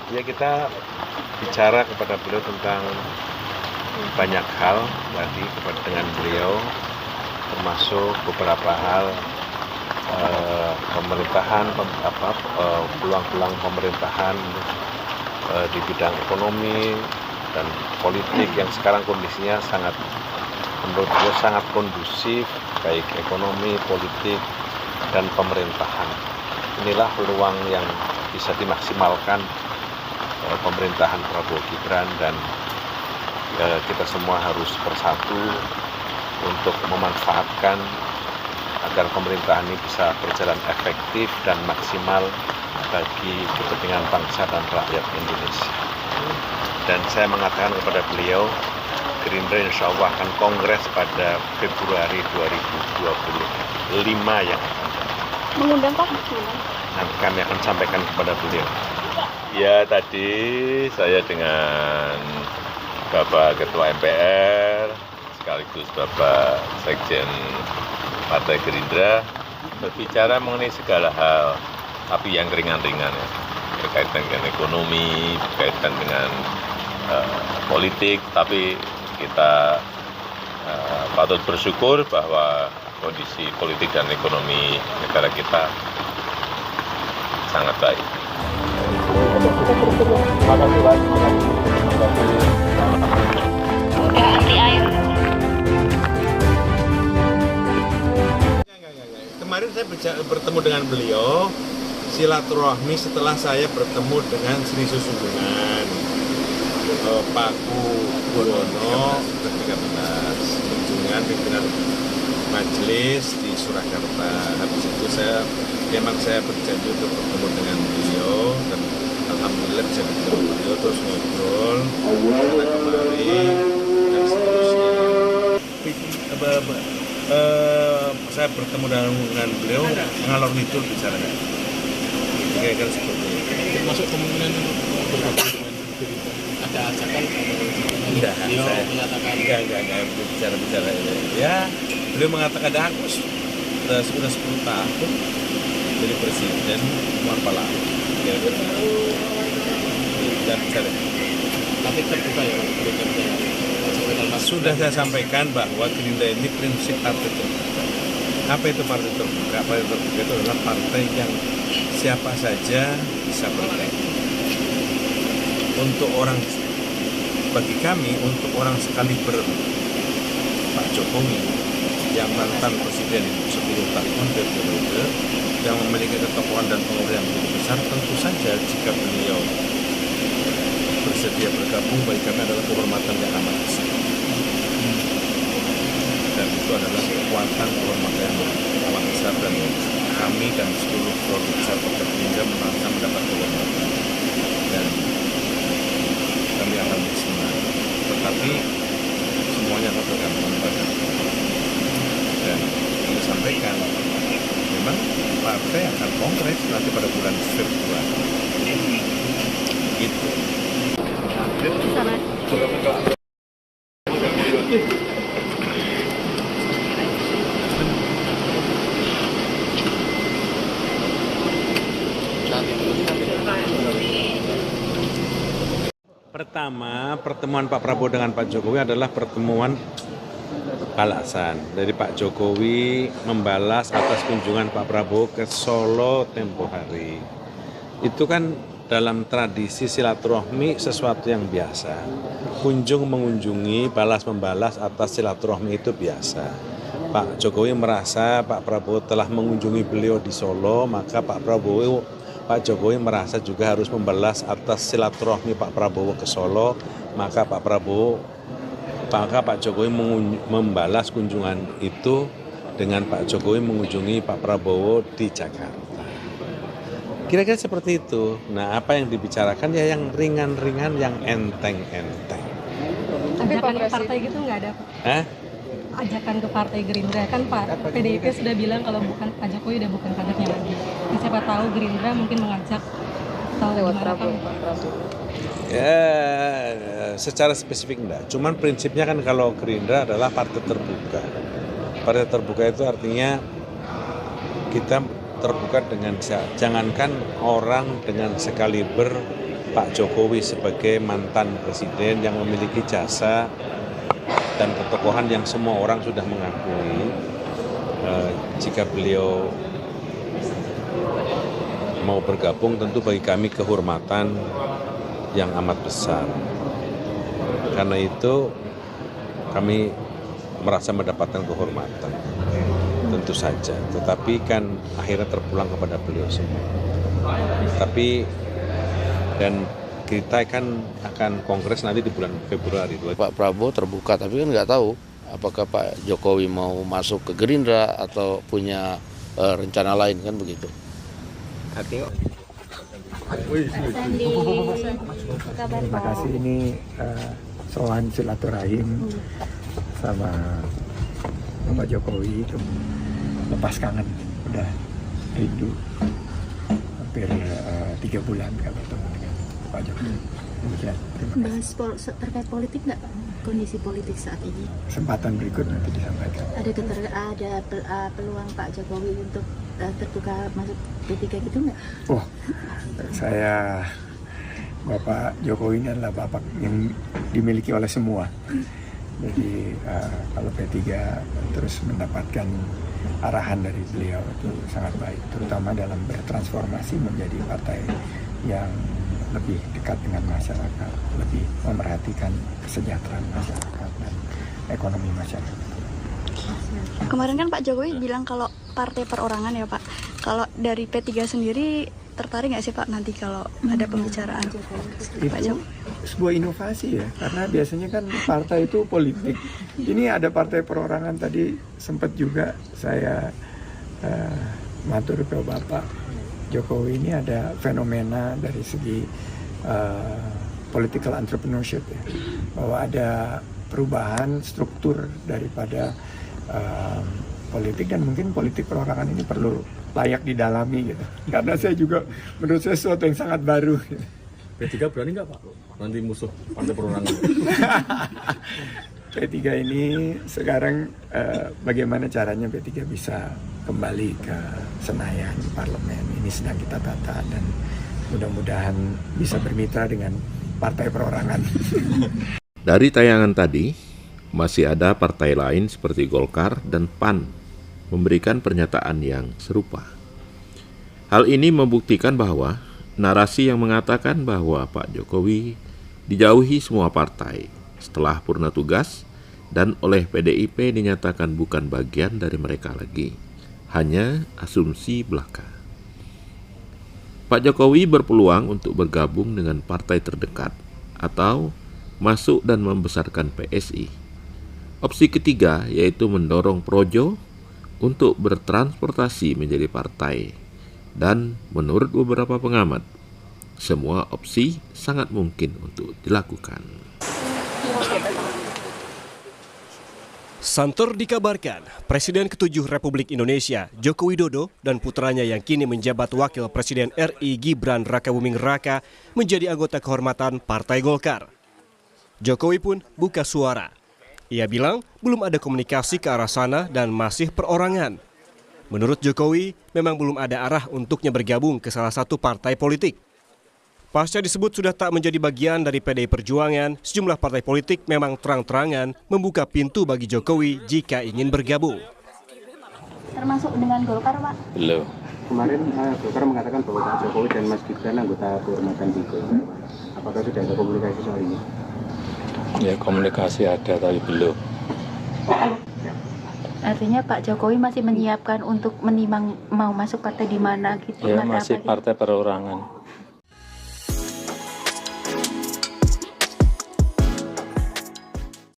Ya, kita bicara kepada beliau tentang banyak hal tadi dengan beliau, termasuk beberapa hal pemerintahan, peluang-peluang pemerintahan di bidang ekonomi dan politik yang sekarang kondisinya menurut beliau sangat kondusif, baik ekonomi, politik, dan pemerintahan. Inilah peluang yang bisa dimaksimalkan pemerintahan Prabowo Gibran, dan kita semua harus bersatu untuk memanfaatkan agar pemerintahan ini bisa berjalan efektif dan maksimal bagi kepentingan bangsa dan rakyat Indonesia. Dan saya mengatakan kepada beliau, Gerindra insya Allah akan kongres pada Februari 2025 yang akan datang. Mengundang Pak? Nanti kami akan sampaikan kepada beliau. Ya, tadi saya dengan Bapak Ketua MPR sekaligus Bapak Sekjen Partai Gerindra berbicara mengenai segala hal, tapi yang ringan-ringan ya, berkaitan dengan ekonomi, berkaitan dengan politik, tapi kita patut bersyukur bahwa kondisi politik dan ekonomi negara kita sangat baik. Anti air. Kemarin saya bertemu dengan beliau, silaturahmi setelah saya bertemu dengan Sri Susuhunan, Pak Buwono ke-13, kunjungan pimpinan majelis di Surakarta. Habis itu saya berjanji untuk bertemu dengan beliau, dan alhamdulillah bisa bertemu beliau, terus ngobrol karena kemari dan seterusnya. Saya bertemu dengan beliau ngalor ngidul bicaranya. Kira-kira seperti itu. Termasuk kemungkinan bergabung dengan Gerindra. Ada ajakan Enggak, beliau menyatakan enggak bicara ya. Beliau mengatakan aku sudah 10 tahun jadi presiden, mau apa lagi? Dan bicara. tapi terbuka ya Gerindra. Sudah saya sampaikan bahwa Gerindra ini prinsip partai terbuka. Apa itu partai terbuka? Partai terbuka itu adalah partai yang siapa saja bisa bergabung. Bagi kami, untuk orang sekaliber Pak Jokowi yang mantan presiden 10 tahun periode, yang memiliki ketokohan dan pengaruh yang begitu besar, tentu saja jika beliau bersedia bergabung, bagi kami adalah kehormatan yang amat besar. Dan itu adalah kekuatan kehormatan yang amat besar, dan kami dan seluruh keluarga besar Partai Gerindra merasa mendapat kehormatan, dan kami akan bersemangat. Tetapi semuanya tergantung pada dan kami sampaikan memang partai akan kongres nanti pada bulan Februari. Gitu. Pertama, pertemuan Pak Prabowo dengan Pak Jokowi adalah pertemuan balasan dari Pak Jokowi membalas atas kunjungan Pak Prabowo ke Solo tempo hari. Itu kan dalam tradisi silaturahmi sesuatu yang biasa. Kunjung mengunjungi, balas membalas atas silaturahmi itu biasa. Pak Jokowi merasa Pak Prabowo telah mengunjungi beliau di Solo, maka Pak Jokowi merasa juga harus membalas atas silaturahmi Pak Prabowo ke Solo, maka Pak Jokowi membalas kunjungan itu dengan Pak Jokowi mengunjungi Pak Prabowo di Jakarta. Kira-kira seperti itu. Nah, apa yang dibicarakan ya yang ringan-ringan, yang enteng-enteng. Ajakan ke partai gitu nggak ada, Pak? Ajakan ke partai Gerindra, kan Pak PDIP sudah bilang kalau bukan Pak Jokowi udah bukan kadernya lagi. Nah, siapa tahu Gerindra mungkin mengajak atau lewat gimana, Prabowo, Pak? Pak Prabowo. Ya, secara spesifik enggak. Cuman prinsipnya kan kalau Gerindra adalah partai terbuka. Partai terbuka itu artinya kita terbuka dengan jangankan orang dengan sekaliber Pak Jokowi sebagai mantan presiden yang memiliki jasa dan ketokohan yang semua orang sudah mengakui, jika beliau mau bergabung tentu bagi kami kehormatan yang amat besar. Karena itu kami merasa mendapatkan kehormatan, tentu saja. Tetapi kan akhirnya terpulang kepada beliau semua. Tapi dan kita kan akan kongres nanti di bulan Februari. Pak Prabowo terbuka, tapi kan nggak tahu apakah Pak Jokowi mau masuk ke Gerindra atau punya rencana lain, kan begitu. Terima kasih, ini soal silaturahim sama Bapak Jokowi itu lepas kangen, udah rindu hampir 3 bulan nggak bertemu dengan Pak Jokowi. Demikian. Bahas terkait politik nggak, kondisi politik saat ini? Kesempatan berikut nanti disampaikan. Ada peluang Pak Jokowi untuk terbuka masuk P3 gitu nggak? Oh, saya Bapak Jokowi ini adalah bapak yang dimiliki oleh semua. Jadi kalau P3 terus mendapatkan arahan dari beliau itu sangat baik, terutama dalam bertransformasi menjadi partai yang lebih dekat dengan masyarakat, lebih memerhatikan kesejahteraan masyarakat dan ekonomi masyarakat. Kemarin kan Pak Jokowi bilang kalau partai perorangan ya Pak. Kalau dari P3 sendiri tertarik nggak sih Pak nanti kalau ada pembicaraan? Itu sebuah inovasi ya, karena biasanya kan partai itu politik. Ini ada partai perorangan, tadi sempat juga saya matur ke Bapak Jokowi, ini ada fenomena dari segi political entrepreneurship ya, bahwa ada perubahan struktur daripada politik, dan mungkin politik perorangan ini perlu layak didalami gitu. Karena saya juga menurut saya sesuatu yang sangat baru gitu. P3 berani nggak Pak nanti musuh partai perorangan? P3 ini sekarang bagaimana caranya P3 bisa kembali ke Senayan, parlemen ini sedang kita tata, dan mudah-mudahan bisa bermitra dengan partai perorangan. Dari tayangan tadi, masih ada partai lain seperti Golkar dan PAN memberikan pernyataan yang serupa. Hal ini membuktikan bahwa narasi yang mengatakan bahwa Pak Jokowi dijauhi semua partai setelah purna tugas dan oleh PDIP dinyatakan bukan bagian dari mereka lagi, hanya asumsi belaka. Pak Jokowi berpeluang untuk bergabung dengan partai terdekat atau masuk dan membesarkan PSI. Opsi ketiga yaitu mendorong Projo untuk bertransportasi menjadi partai, dan menurut beberapa pengamat, semua opsi sangat mungkin untuk dilakukan. Santer dikabarkan, Presiden ke-7 Republik Indonesia, Joko Widodo, dan putranya yang kini menjabat Wakil Presiden RI Gibran Rakabuming Raka menjadi anggota kehormatan Partai Golkar. Jokowi pun buka suara. Ia bilang belum ada komunikasi ke arah sana dan masih perorangan. Menurut Jokowi, memang belum ada arah untuknya bergabung ke salah satu partai politik. Pasca disebut sudah tak menjadi bagian dari PDI Perjuangan, sejumlah partai politik memang terang-terangan membuka pintu bagi Jokowi jika ingin bergabung. Termasuk dengan Golkar, Pak? Belum. Kemarin Golkar mengatakan bahwa Pak Jokowi dan Mas Gibran anggota kehormatan juga. Apakah sudah ada komunikasi soal ini? Ya, komunikasi ada tapi belum. Artinya Pak Jokowi masih menyiapkan untuk menimang mau masuk partai di mana gitu? Ya, masih partai perorangan.